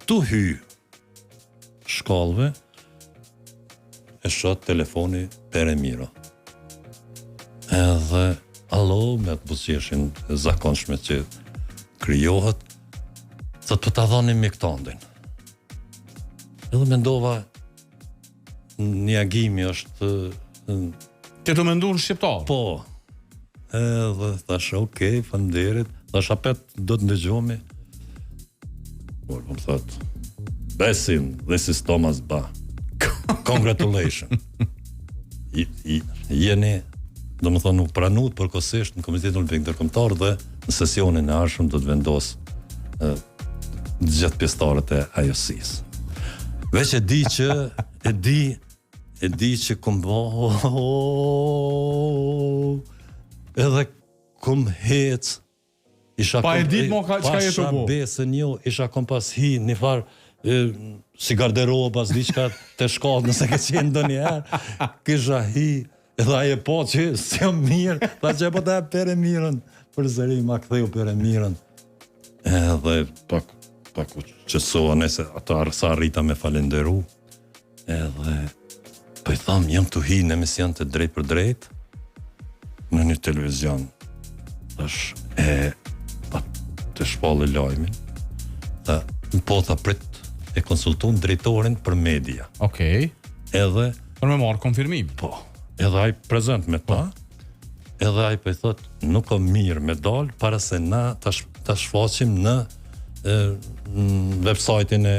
Tu hy shkallëve e shoh telefoni Peremiro. Edhe allo me atë buzëqeshjen e zakonshme që krijohet, sa të ta dhanim me këtandin. Edhe mendova një agimi është Ti të mendu në shqiptar? po. Edhe thash, okay, faleminderit. Thash, apet do të ndëgjohemi. Por më thot, Besim, this is Thomas Ba. Congratulations. Jeni, do më thonë, u pranut përkohësisht në Komitetin Olimpik Ndërkombëtar dhe në sesionin e ardhshëm do të vendos gjithë pjesëtarët e AJS-së. Veç e di që e di që kom edhe kom hec isha Pa e dit mo çka jetë u bo. besën jo, isha kom pas hi një farë si garderobas, diçka të shkallë nëse ke qenë ndonjëherë, kisha hi edhe aje po që si jam mirë, tha që po ta Peremirën, për zëri ma ktheu Peremirën. Edhe pak u qësova nëse ata sa arrita me falenderu, edhe po i tham jam të hi në emision të drejt për drejt në një televizion. Thash pa të shpallë lajmin. Tha, po tha prit e konsultun drejtorin për media. Okej. Edhe Për me marrë konfirmim. po, edhe ai prezant me ta. Edhe ai po i thot, nuk ka mirë me dal para se na ta shfaqim në website-in e